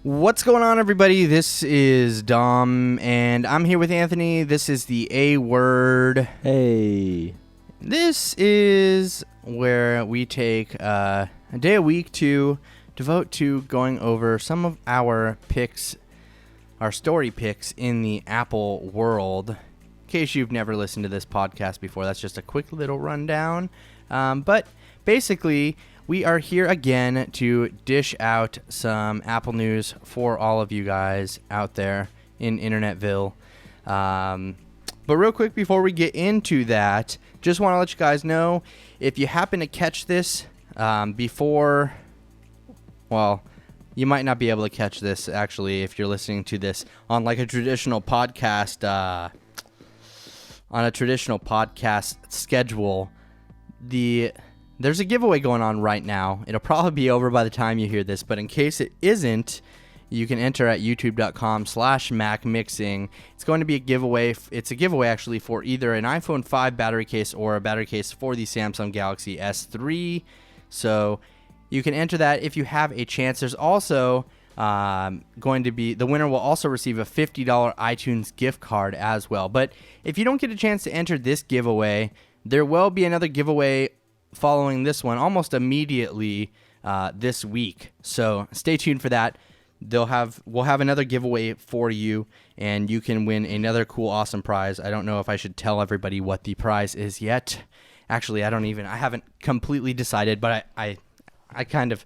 What's going on, everybody? This is Dom, and I'm here with Anthony. This is the A Word. Hey. This is where we take a day a week to devote to going over some of our picks, our story picks in the Apple world. In case you've never listened to this podcast before, that's just a quick little rundown. But basically, we are here again to dish out some Apple news for all of you guys out there in Internetville. But real quick before we get into that, just want to let you guys know, if you happen to catch this before, well, you might not be able to catch this actually if you're listening to this on like a traditional podcast, schedule. There's a giveaway going on right now. It'll probably be over by the time you hear this, but in case it isn't, you can enter at youtube.com/MacMixing. It's going to be a giveaway. It's a giveaway actually for either an iPhone 5 battery case or a battery case for the Samsung Galaxy S3. So you can enter that if you have a chance. There's also going to be, the winner will also receive a $50 iTunes gift card as well. But if you don't get a chance to enter this giveaway, there will be another giveaway following this one almost immediately this week. So stay tuned for that. We'll have another giveaway for you, and you can win another cool, awesome prize. I don't know if I should tell everybody what the prize is yet. Actually, I haven't completely decided, but I kind of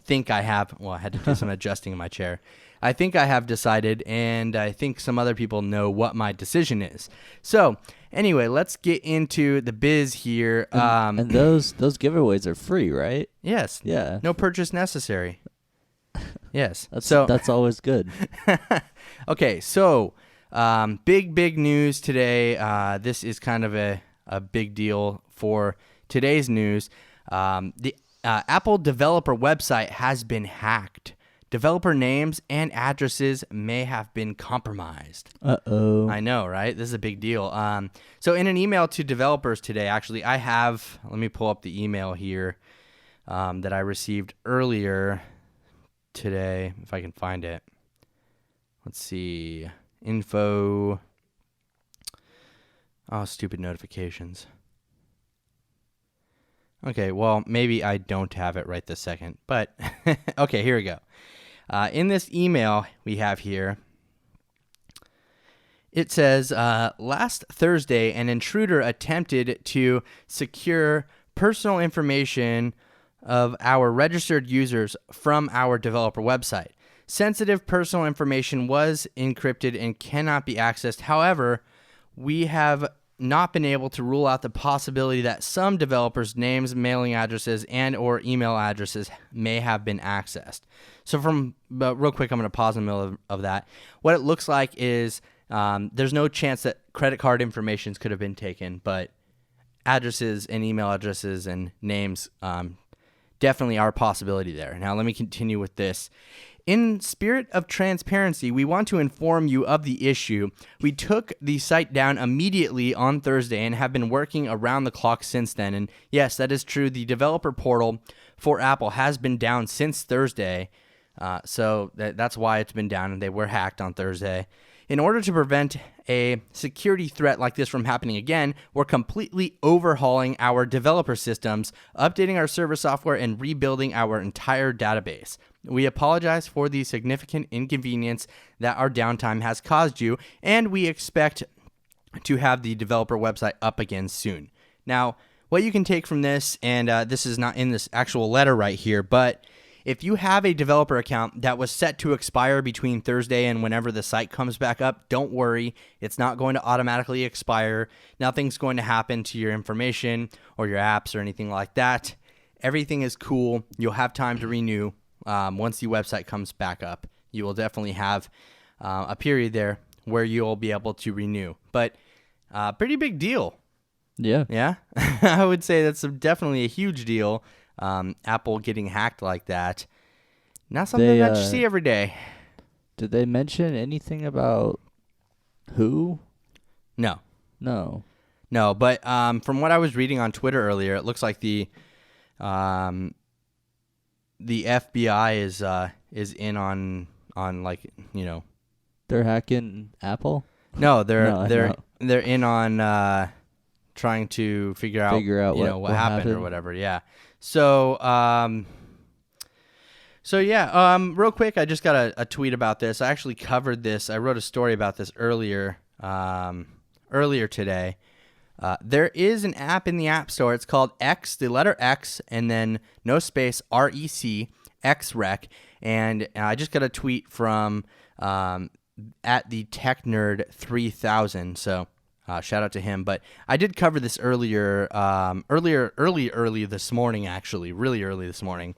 think I have. Well, I had to do some adjusting in my chair. I think I have decided, and I think some other people know what my decision is. So anyway, let's get into the biz here. And those giveaways are free, right? Yes. Yeah. No purchase necessary. Yes. That's always good. Okay, so big news today. This is kind of a big deal for today's news. The Apple developer website has been hacked. Developer names and addresses may have been compromised. Uh-oh. I know, right? This is a big deal. So in an email to developers today, actually, let me pull up the email here that I received earlier today, if I can find it. Let's see. Info. Oh, stupid notifications. Okay, well, maybe I don't have it right this second, but okay, here we go. In this email we have here, it says, last Thursday, an intruder attempted to secure personal information of our registered users from our developer website. Sensitive personal information was encrypted and cannot be accessed. However, we have not been able to rule out the possibility that some developers' names, mailing addresses, and or email addresses may have been accessed. So but real quick, I'm going to pause in the middle of that. What it looks like is there's no chance that credit card information could have been taken, but addresses and email addresses and names definitely are a possibility there. Now, let me continue with this. In spirit of transparency, we want to inform you of the issue. We took the site down immediately on Thursday and have been working around the clock since then. And yes, that is true. The developer portal for Apple has been down since Thursday. So that's why it's been down, and they were hacked on Thursday. In order to prevent a security threat like this from happening again, we're completely overhauling our developer systems, updating our server software, and rebuilding our entire database. We apologize for the significant inconvenience that our downtime has caused you, and we expect to have the developer website up again soon. Now, what you can take from this, and this is not in this actual letter right here, but if you have a developer account that was set to expire between Thursday and whenever the site comes back up, don't worry. It's not going to automatically expire. Nothing's going to happen to your information or your apps or anything like that. Everything is cool. You'll have time to renew once the website comes back up. You will definitely have a period there where you'll be able to renew. But pretty big deal. Yeah. Yeah? I would say that's definitely a huge deal. Apple getting hacked like that. Not something that you see every day. Did they mention anything about who? No. No. No, but from what I was reading on Twitter earlier, it looks like the FBI is in on like, you know. They're hacking Apple? No, No, I know. they're in on trying to figure out what happened or whatever. Yeah. So real quick, I just got a tweet about this. I actually covered this. I wrote a story about this earlier today. There is an app in the App Store. It's called X, the letter X, and then no space, REC, XREC. And I just got a tweet from at the Tech Nerd 3000. So shout out to him. But I did cover this early this morning, actually, really early this morning.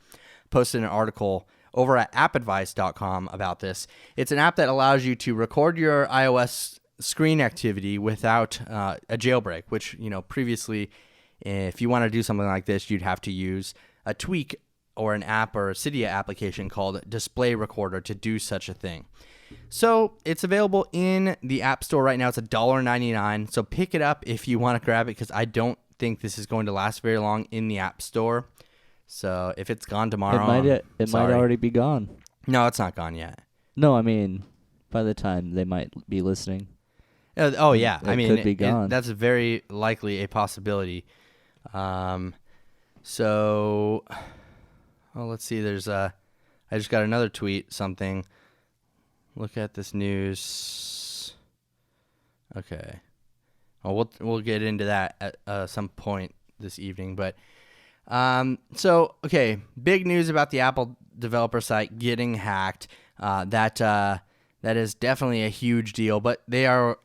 Posted an article over at appadvice.com about this. It's an app that allows you to record your iOS screen activity without a jailbreak, which, previously, if you want to do something like this, you'd have to use a tweak or an app or a Cydia application called Display Recorder to do such a thing. So it's available in the App Store right now. It's $1.99. So pick it up if you want to grab it, because I don't think this is going to last very long in the App Store. So if it's gone tomorrow, it might already be gone. No, it's not gone yet. No, I mean, by the time they might be listening. Oh yeah, I mean, could be gone. That's very likely a possibility. So, let's see. I just got another tweet. Something. Look at this news. Okay. We'll get into that at some point this evening, but. Big news about the Apple developer site getting hacked. That is definitely a huge deal, but they are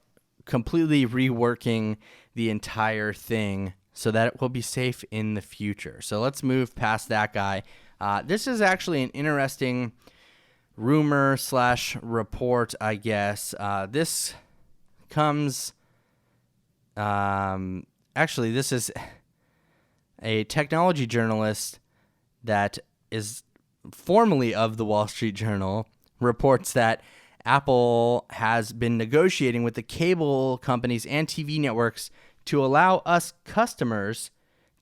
completely reworking the entire thing so that it will be safe in the future. So let's move past that guy. This is actually an interesting rumor/report, I guess. This comes, this is a technology journalist that is formerly of the Wall Street Journal reports that Apple has been negotiating with the cable companies and TV networks to allow us customers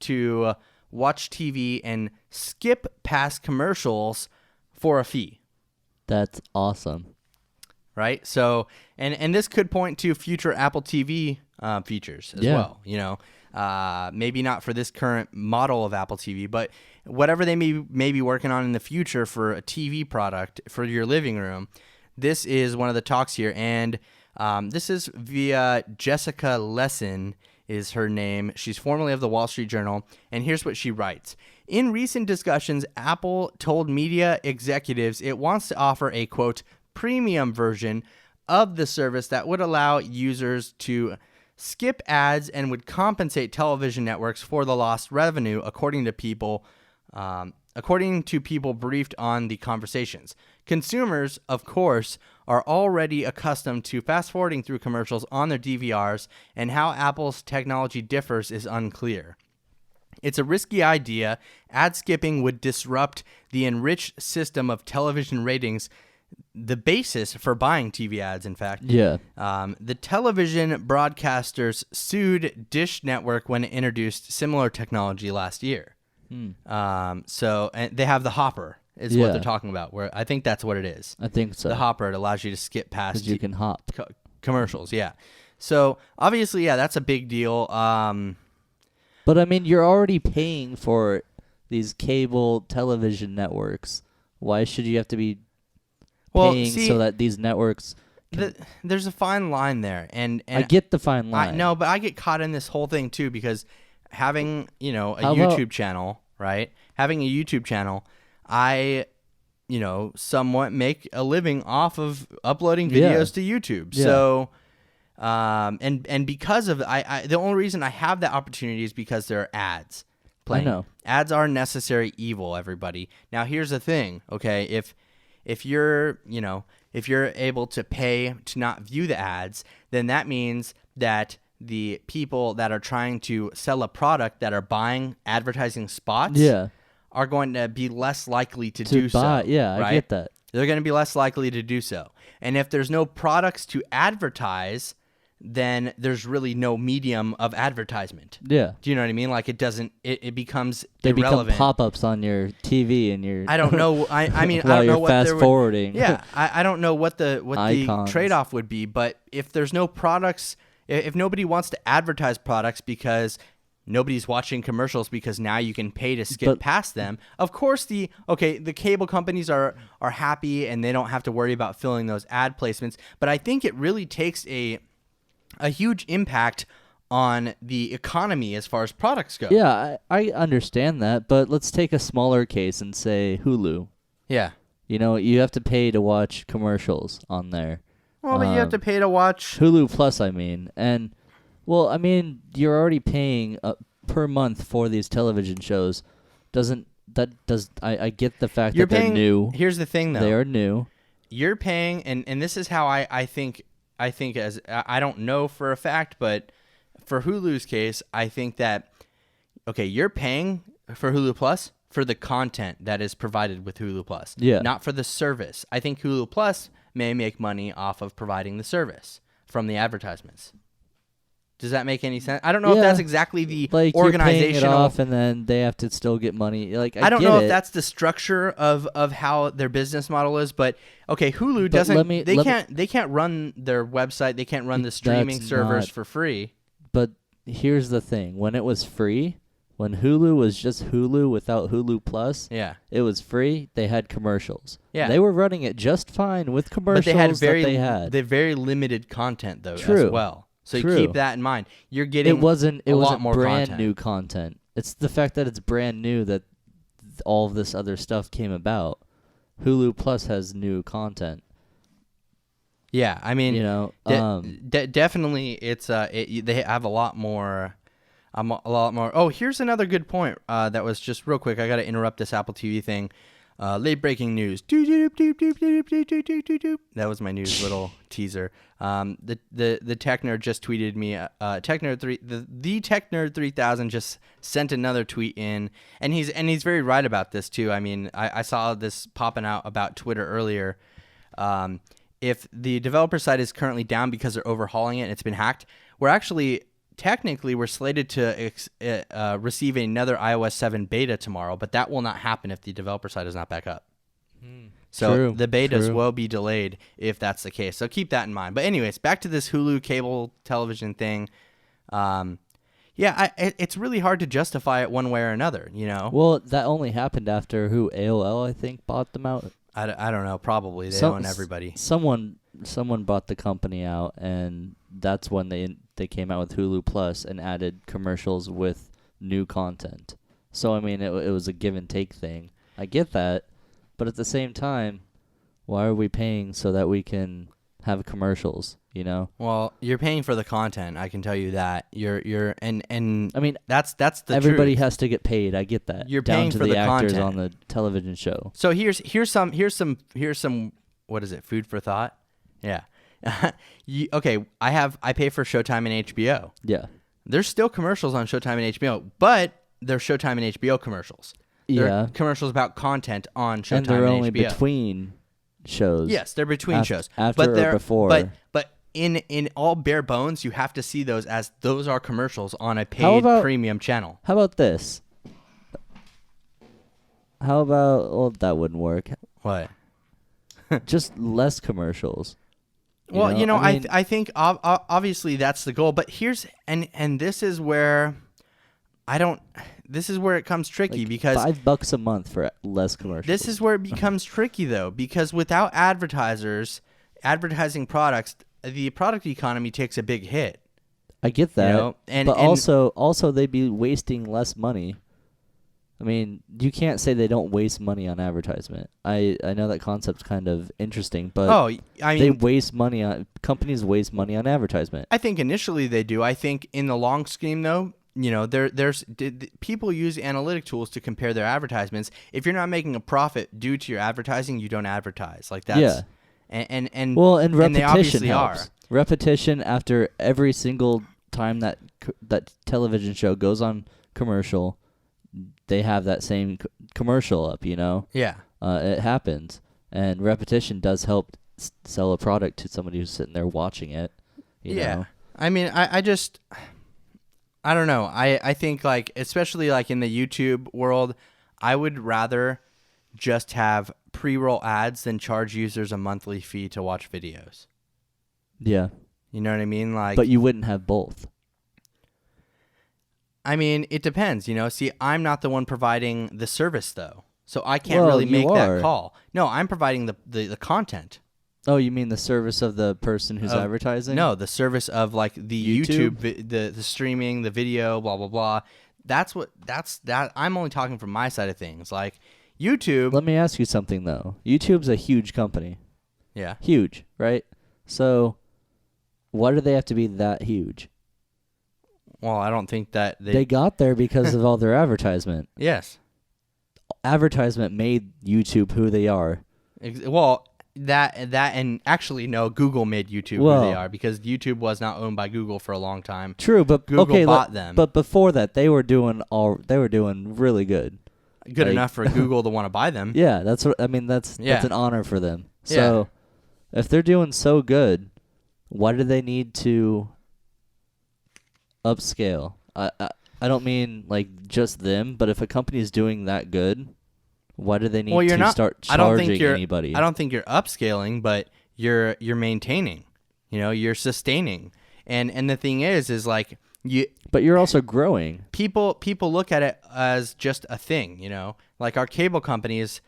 to watch TV and skip past commercials for a fee. That's awesome. Right? So, and this could point to future Apple TV features as well, Maybe not for this current model of Apple TV, but whatever they may be working on in the future for a TV product for your living room, this is one of the talks here. And this is via Jessica Lessin is her name. She's formerly of the Wall Street Journal. And here's what she writes. In recent discussions, Apple told media executives it wants to offer a, quote, premium version of the service that would allow users to skip ads and would compensate television networks for the lost revenue, according to people briefed on the conversations. Consumers, of course, are already accustomed to fast-forwarding through commercials on their DVRs, and how Apple's technology differs is unclear. It's a risky idea. Ad skipping would disrupt the enriched system of television ratings, the basis for buying TV ads, in fact. Yeah. The television broadcasters sued Dish Network when it introduced similar technology last year. And they have the Hopper, is what they're talking about, where I think that's what it is. I think so. The Hopper, it allows you to skip past you can hop. Commercials, yeah. So, obviously, that's a big deal. But, I mean, you're already paying for these cable television networks. Why should you have to be paying so that these networks... There's a fine line there. And I get the fine line. No, but I get caught in this whole thing, too, because having, YouTube channel, right? Having a YouTube channel, I, somewhat make a living off of uploading videos to YouTube. Yeah. So... and because of the only reason I have that opportunity is because there are ads playing. I know. Ads are necessary evil, everybody. Now here's the thing, okay? If you're able to pay to not view the ads, then that means that the people that are trying to sell a product that are buying advertising spots are going to be less likely to do so. Yeah, right? I get that. They're going to be less likely to do so. And if there's no products to advertise, then there's really no medium of advertisement. Yeah. Do you know what I mean? Like it doesn't. It becomes They irrelevant. become pop-ups on your TV and your. I don't know. I mean, while I don't know you're what fast forwarding. Yeah, I don't know what the Icons. trade-off would be. But if there's no products, if nobody wants to advertise products because nobody's watching commercials because now you can pay to skip past them. Of course, the cable companies are happy and they don't have to worry about filling those ad placements. But I think it really takes a huge impact on the economy as far as products go. Yeah, I understand that, but let's take a smaller case and say Hulu. Yeah. You know, you have to pay to watch commercials on there. Well, but you have to pay to watch Hulu Plus, I mean. And, well, I mean, you're already paying per month for these television shows. I get the fact that they're new. Here's the thing, though. They are new. You're paying, and this is how I think as I don't know for a fact, but for Hulu's case, I think that, okay, you're paying for Hulu Plus for the content that is provided with Hulu Plus, not for the service. I think Hulu Plus may make money off of providing the service from the advertisements. Does that make any sense? I don't know if that's exactly the organizational. You're paying it off, and then they have to still get money. Like I don't know if that's the structure of how their business model is, but okay, Hulu doesn't. They can't run their website. They can't run the streaming servers for free. But here's the thing: when it was free, when Hulu was just Hulu without Hulu Plus, it was free. They had commercials. Yeah, they were running it just fine with commercials. But they had very limited content though as well. So you keep that in mind. You're getting a lot more brand new content. It's the fact that it's brand new that all of this other stuff came about. Hulu Plus has new content. Yeah, I mean, you know, definitely it's they have a lot more. Oh, here's another good point. That was just real quick. I got to interrupt this Apple TV thing. Late breaking news. That was my news little teaser. The Tech Nerd just tweeted me. Tech Nerd the Tech Nerd 3000 just sent another tweet in, and he's very right about this too. I mean, I saw this popping out about Twitter earlier. If the developer site is currently down because they're overhauling it and it's been hacked, technically, we're slated to receive another iOS 7 beta tomorrow, but that will not happen if the developer side is not back up. So the betas will be delayed if that's the case. So keep that in mind. But anyways, back to this Hulu cable television thing. It's really hard to justify it one way or another, you know? Well, that only happened after AOL, I think, bought them out. I don't know. Probably. They own everybody. Someone bought the company out, and that's when they came out with Hulu Plus and added commercials with new content. So, I mean, it was a give and take thing. I get that. But at the same time, why are we paying so that we can have commercials, you know? Well, you're paying for the content, I can tell you that. And I mean, that's the everybody truth. has to get paid. I get that. You're down paying to for the content actors on the television show. So here's some what is it? Food for thought? Yeah. I pay for Showtime and HBO. Yeah. There's still commercials on Showtime and HBO, but they're Showtime and HBO commercials. They're commercials about content on Showtime and HBO. And they're only between shows. Yes, they're between shows. After or before. But in all bare bones, you have to see those as those are commercials on a paid premium channel. How about this? Well, that wouldn't work. What? Just less commercials. Well, I think obviously that's the goal, but here's and this is where this is where it comes tricky, because $5 a month for less commercials. This is where it becomes tricky though, because without advertising products, the product economy takes a big hit. I get that, you know? but also they'd be wasting less money. I mean, you can't say they don't waste money on advertisement. I know that concept's kind of interesting, but they waste money on companies waste money on advertisement. I think initially they do. I think in the long scheme though, you know, there's people use analytic tools to compare their advertisements. If you're not making a profit due to your advertising, you don't advertise. Like that's and repetition they obviously helps. are. Repetition after every single time that television show goes on commercial, they have that same commercial up, you know? Yeah. It happens. And repetition does help sell a product to somebody who's sitting there watching it. You know? I mean, I don't know. I think like, especially like in the YouTube world, I would rather just have pre-roll ads than charge users a monthly fee to watch videos. Yeah. You know what I mean? Like, But you wouldn't have both. I mean, it depends, you know. See, I'm not the one providing the service though. So I can't Well, really you make are. that call. No, I'm providing the content. Oh, you mean the service of the person who's advertising? No, the service of like the YouTube, YouTube? the streaming, the video, blah blah blah. That I'm only talking from my side of things. Like YouTube, Let me ask you something though. YouTube's a huge company. yeah. Huge, right? So why do they have to be that huge? Well, I don't think that They got there because of all their advertisement. yes. Advertisement made YouTube who they are. Well, that and actually no, Google made YouTube who Well- they are because YouTube was not owned by Google for a long time. True, but Google okay, bought them. But before that, they were doing really good. Good like- enough for Google to want to buy them. Yeah, that's what I mean. That's Yeah. an honor for them. So, if they're doing so good, why do they need to upscale? I don't mean like just them, but if a company is doing that good, why do they need Well, you're to not. start I don't charging think you're. anybody? I don't think you're upscaling, but you're maintaining. You know, you're sustaining. And the thing is like But you're also growing. people look at it as just a thing. You know, like our cable company is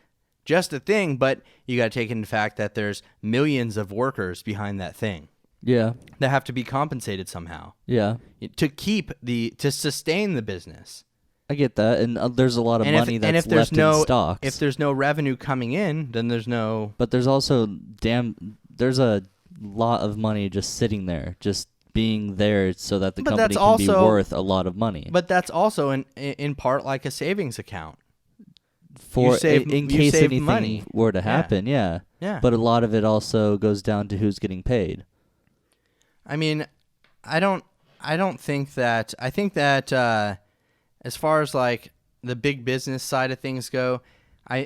just a thing, but you got to take into fact that there's millions of workers behind that thing Yeah, that have to be compensated somehow yeah. to sustain the business. I get that, and there's a lot of money and that's if there's left no in stocks. if there's no revenue coming in, then there's no. But there's also there's a lot of money just sitting there, just being there so that the But company that's can be also- worth a lot of money. But that's also in part like a savings account. For save- in you case save anything money. were to Yeah. happen, yeah. Yeah. But a lot of it also goes down to who's getting paid. I mean, I don't think that. I think that as far as like the big business side of things go,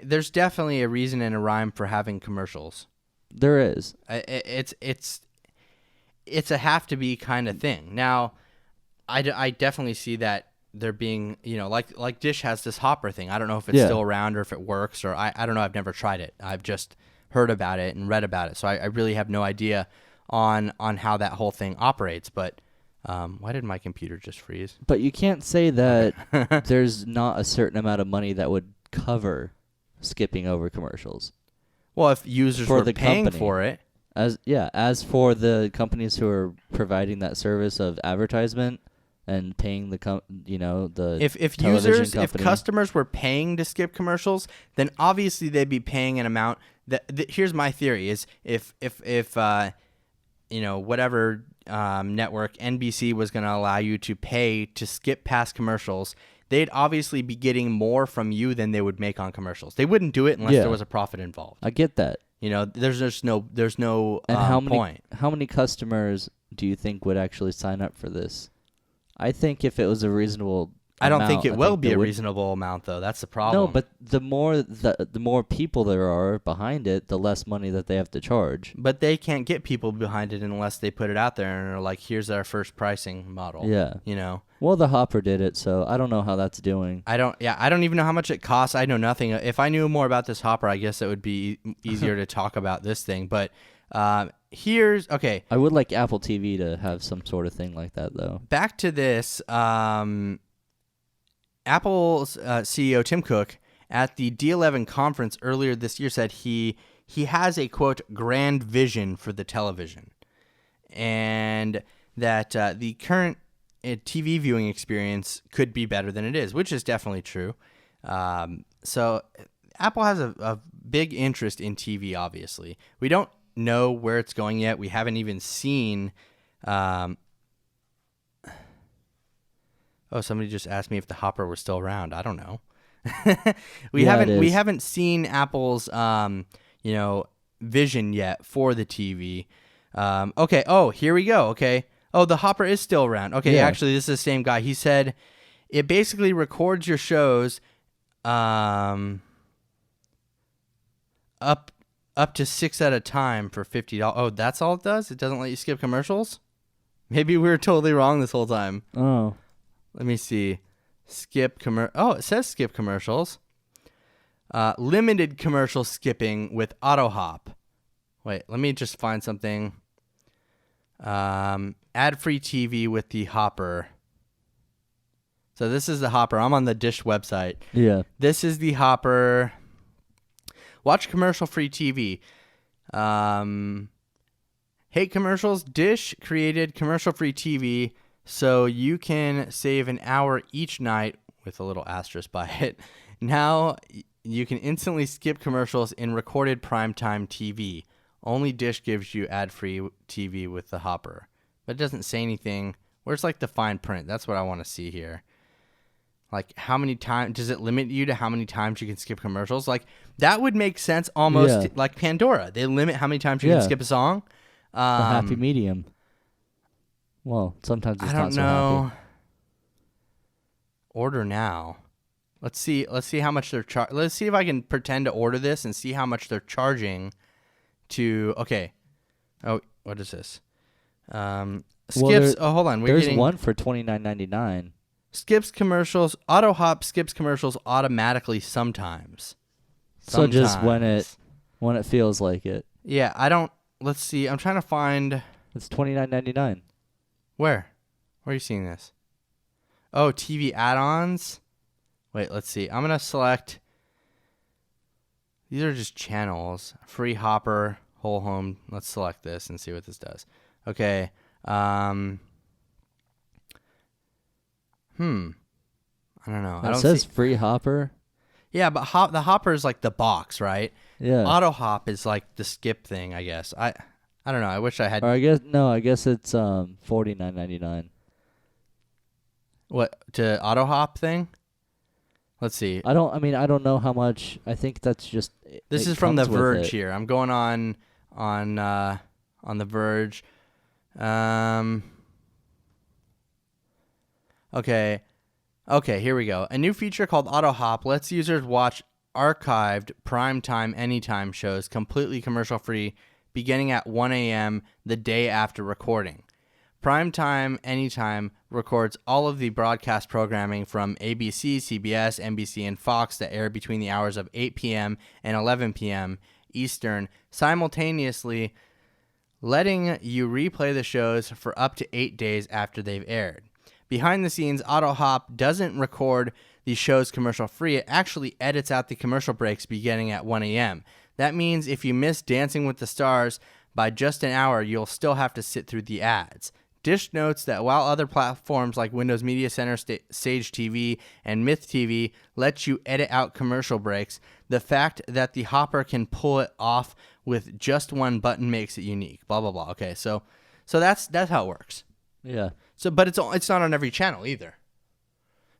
there's definitely a reason and a rhyme for having commercials. There is. It's a have to be kind of thing. Now, I definitely see that there being, you know, like Dish has this Hopper thing. I don't know if it's Yeah. still around or if it works, or I don't know. I've never tried it. I've just heard about it and read about it, so I really have no idea on how that whole thing operates. But why did my computer just freeze? But you can't say that there's not a certain amount of money that would cover skipping over commercials. Well, if users For were the paying company. for it, As for the companies who are providing that service of advertisement and paying the the if television users, if company. customers were paying to skip commercials, then obviously they'd be paying an amount. Here's my theory: is if whatever network NBC was going to allow you to pay to skip past commercials, they'd obviously be getting more from you than they would make on commercials. They wouldn't do it unless Yeah. there was a profit involved. I get that. You know, there's no And point. how many customers do you think would actually sign up for this? I think if it was a reasonable I don't amount, think it will be they a would. reasonable amount, though. That's the problem. No, but the more people there are behind it, the less money that they have to charge. But they can't get people behind it unless they put it out there and are like, here's our first pricing model. Yeah. You know, Well, the Hopper did it, so I don't know how that's doing. I don't even know how much it costs. I know nothing. If I knew more about this Hopper, I guess it would be easier to talk about this thing. But okay. I would like Apple TV to have some sort of thing like that, though. Back to this. Apple's CEO Tim Cook at the D11 conference earlier this year said he has a quote grand vision for the television, and that the current TV viewing experience could be better than it is, which is definitely true. So Apple has a big interest in TV. Obviously, we don't know where it's going yet. We haven't even seen. Oh, somebody just asked me if the Hopper was still around. I don't know. we Yeah, it haven't is. seen Apple's vision yet for the TV. Okay. Oh, here we go. Okay. Oh, the Hopper is still around. Okay. Yeah. Actually, this is the same guy. He said it basically records your shows up to 6 at a time for $50. Oh, that's all it does? It doesn't let you skip commercials? Maybe we were totally wrong this whole time. Oh. Let me see. Oh, it says skip commercials. Limited commercial skipping with AutoHop. Wait, let me just find something. Ad-free TV with the Hopper. So this is the Hopper. I'm on the Dish website. Yeah. This is the Hopper. Watch commercial-free TV. Hate commercials? Dish created commercial-free TV so you can save an hour each night with a little asterisk by it. Now you can instantly skip commercials in recorded primetime TV. Only Dish gives you ad-free TV with the Hopper. But it doesn't say anything. Where's like the fine print? That's what I want to see here. Like how many times, does it limit you to how many times you can skip commercials? Like that would make sense almost like Pandora. They limit how many times you can skip a song. The happy medium. Well, sometimes it's not so happy. Order now. Let's see how much they're let's see if I can pretend to order this and see how much they're charging to okay. Oh, what is this? Skips hold on. There's one for $29.99. Skips commercials. AutoHop skips commercials automatically sometimes. So just when it feels like it. Yeah, I don't. Let's see. I'm trying to find. It's $29.99. Where are you seeing this? Oh, TV add-ons. Wait, let's see. I'm gonna select. These are just channels. Free Hopper, whole home. Let's select this and see what this does. Okay. I don't know. It says free Hopper. Yeah, but the Hopper is like the box, right? Yeah. AutoHop is like the skip thing, I guess. I don't know. I wish I had. Or I guess it's $49.99. What, to AutoHop thing? Let's see. I don't know how much. I think that's just. This is from The Verge here. I'm going on The Verge. Okay, here we go. A new feature called AutoHop lets users watch archived primetime anytime shows completely commercial-free beginning at 1 a.m. the day after recording. Primetime Anytime records all of the broadcast programming from ABC, CBS, NBC, and Fox that air between the hours of 8 p.m. and 11 p.m. Eastern, simultaneously letting you replay the shows for up to 8 days after they've aired. Behind the scenes, AutoHop doesn't record the shows commercial-free. It actually edits out the commercial breaks beginning at 1 a.m. That means if you miss Dancing with the Stars by just an hour, you'll still have to sit through the ads. Dish notes that while other platforms like Windows Media Center, Sage TV, and Myth TV let you edit out commercial breaks, the fact that the Hopper can pull it off with just one button makes it unique. Blah blah blah. Okay, so that's how it works. Yeah. So, but it's not on every channel either.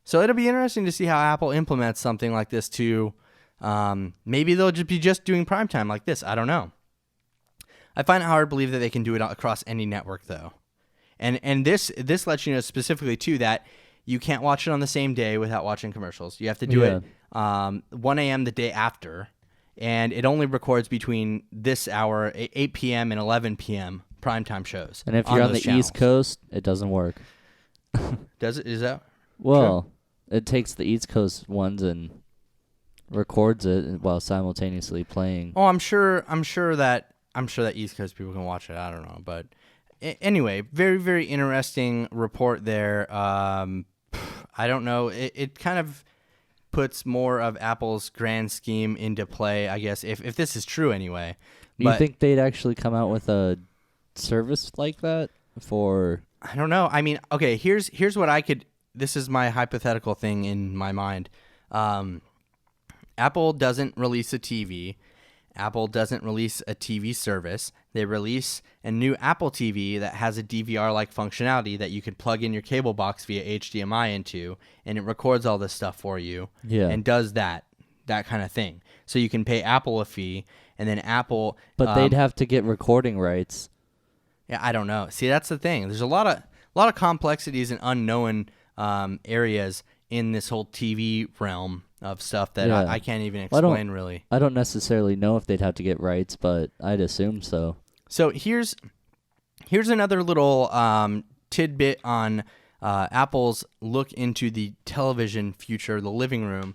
So it'll be interesting to see how Apple implements something like this too. Maybe they'll just be doing primetime like this. I don't know. I find it hard to believe that they can do it across any network though. And this lets you know specifically too that you can't watch it on the same day without watching commercials. You have to do it 1 a.m. the day after, and it only records between this hour, 8 p.m. and 11 p.m. primetime shows. And if you're on the channels. East Coast, it doesn't work. Does it? Is that? Well, true? It takes the East Coast ones and records it while simultaneously playing. Oh, I'm sure that East Coast people can watch it. I don't know, but anyway, very very interesting report there. I don't know. It kind of puts more of Apple's grand scheme into play, I guess, if this is true anyway. Do you think they'd actually come out with a service like that for? I don't know. I mean, okay, here's what I could. This is my hypothetical thing in my mind. Apple doesn't release a TV. Apple doesn't release a TV service. They release a new Apple TV that has a DVR-like functionality that you could plug in your cable box via HDMI into, and it records all this stuff for you and does that kind of thing. So you can pay Apple a fee, and then Apple... But they'd have to get recording rights. Yeah, I don't know. See, that's the thing. There's a lot of complexities and unknown areas in this whole TV realm of stuff that I can't even explain really. I don't necessarily know if they'd have to get rights, but I'd assume so. So here's another little tidbit on Apple's look into the television future, the living room.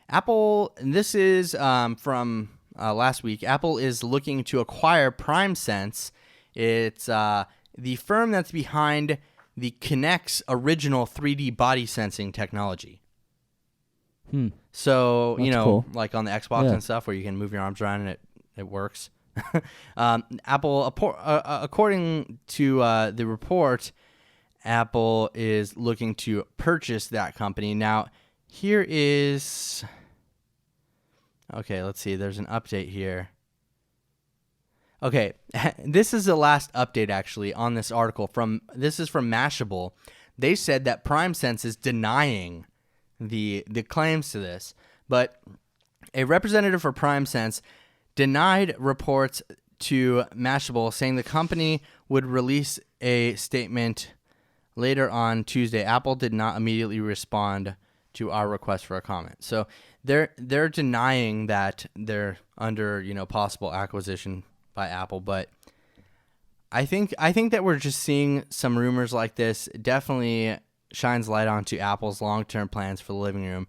Apple, and this is from last week, Apple is looking to acquire PrimeSense. It's the firm that's behind the Kinect's original 3D body sensing technology. So, That's you know, cool. like on the Xbox and stuff where you can move your arms around and it works. Apple, according to the report, Apple is looking to purchase that company. Now, here is... Okay, let's see. There's an update here. Okay, this is the last update, actually, on this article. This is from Mashable. They said that PrimeSense is denying the claims to this, but a representative for PrimeSense denied reports to Mashable, saying the company would release a statement later on Tuesday. Apple did not immediately respond to our request for a comment. So they're denying that they're under, you know, possible acquisition by Apple, but I think that we're just seeing some rumors like this. It definitely shines light onto Apple's long-term plans for the living room.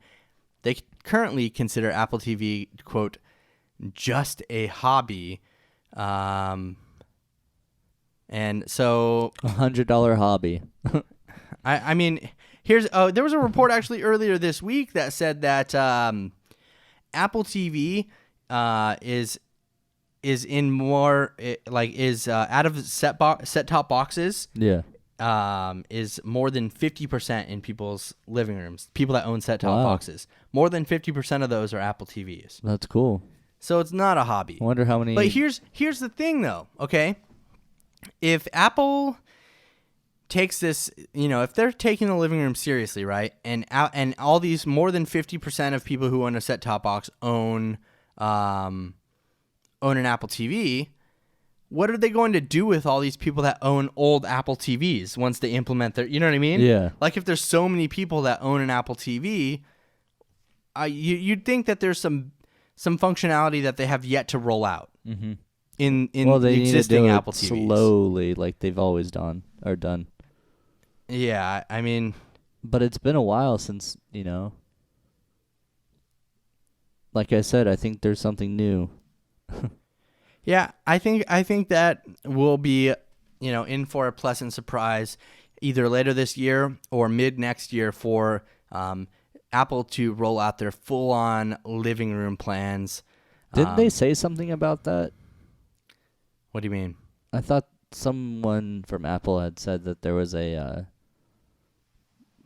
They currently consider Apple TV, quote, just a hobby. And so $100 hobby. I mean, there was a report actually earlier this week that said that Apple TV is in more out of set-top boxes. Yeah. Is more than 50% in people's living rooms. People that own set-top boxes, more than 50% of those are Apple TVs. That's cool. So it's not a hobby. I wonder how many. But here's the thing, though. Okay, if Apple takes this, you know, if they're taking the living room seriously, right, and all these more than 50% of people who own a set-top box own an Apple TV, what are they going to do with all these people that own old Apple TVs once they implement their, you know what I mean? Yeah. Like if there's so many people that own an Apple TV, you'd think that there's some functionality that they have yet to roll out in well, they the existing need to do Apple it TVs. slowly, like they've always done. Yeah, I mean, but it's been a while since, you know. Like I said, I think there's something new. yeah, I think that will be, you know, in for a pleasant surprise either later this year or mid next year for Apple to roll out their full-on living room plans. Didn't they say something about that? What do you mean? I thought someone from Apple had said that there was a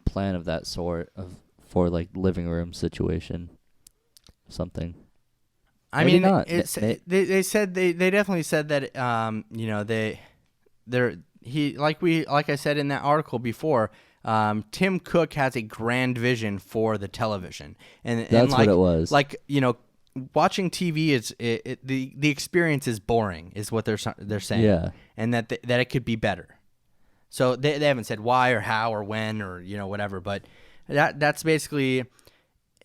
plan of that sort for like living room situation, something. I Maybe mean, not. they said they definitely said that you know like I said in that article before, Tim Cook has a grand vision for the television, and That's like, what it was. Like, you know, watching TV is the experience is boring, is what they're saying. Yeah. And that it could be better. So they haven't said why or how or when or, you know, whatever, but that's basically,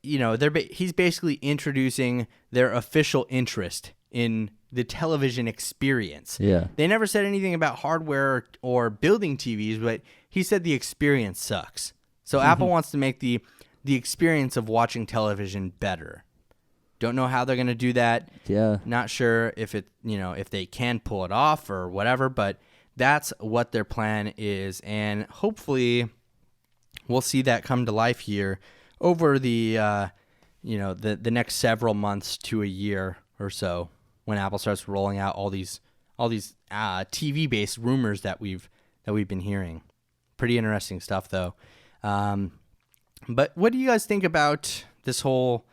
you know, he's basically introducing their official interest in the television experience. Yeah. They never said anything about hardware or building TVs, but he said the experience sucks. So Apple wants to make the experience of watching television better. Don't know how they're going to do that. Yeah. Not sure if if they can pull it off or whatever, but that's what their plan is, and hopefully we'll see that come to life here over the the next several months to a year or so when Apple starts rolling out all these TV-based rumors that we've been hearing. Pretty interesting stuff, though. But what do you guys think about this whole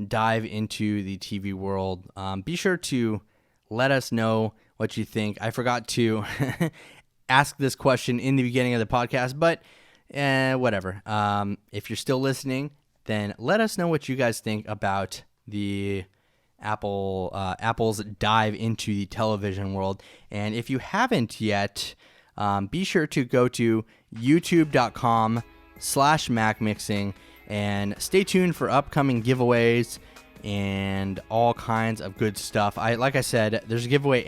dive into the TV world? Be sure to let us know what you think. I forgot to ask this question in the beginning of the podcast, but whatever. If you're still listening, then let us know what you guys think about the Apple's dive into the television world. And if you haven't yet, be sure to go to youtube.com/MacMixing and stay tuned for upcoming giveaways and all kinds of good stuff. Like I said, there's a giveaway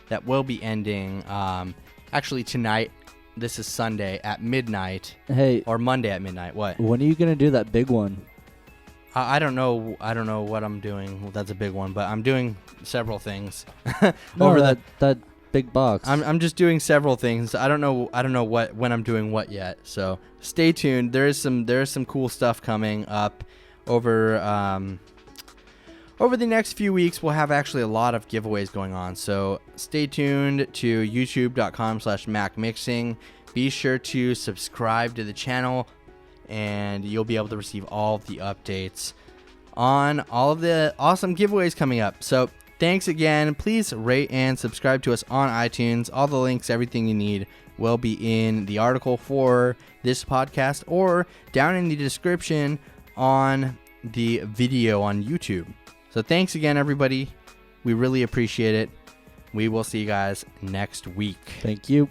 that will be ending actually tonight this is Sunday at midnight Hey, or Monday at midnight. What? when are you gonna do that big one? I don't know. I don't know what I'm doing. Well, that's a big one, but I'm doing several things. No, Over that big box. I'm just doing several things. I don't know when I'm doing what yet. So stay tuned. There is some cool stuff coming up over the next few weeks. We'll have actually a lot of giveaways going on. So stay tuned to youtube.com/macmixing. Be sure to subscribe to the channel, and you'll be able to receive all of the updates on all of the awesome giveaways coming up. So thanks again. Please rate and subscribe to us on iTunes. All the links, everything you need will be in the article for this podcast or down in the description on the video on YouTube. So thanks again, everybody. We really appreciate it. We will see you guys next week. Thank you.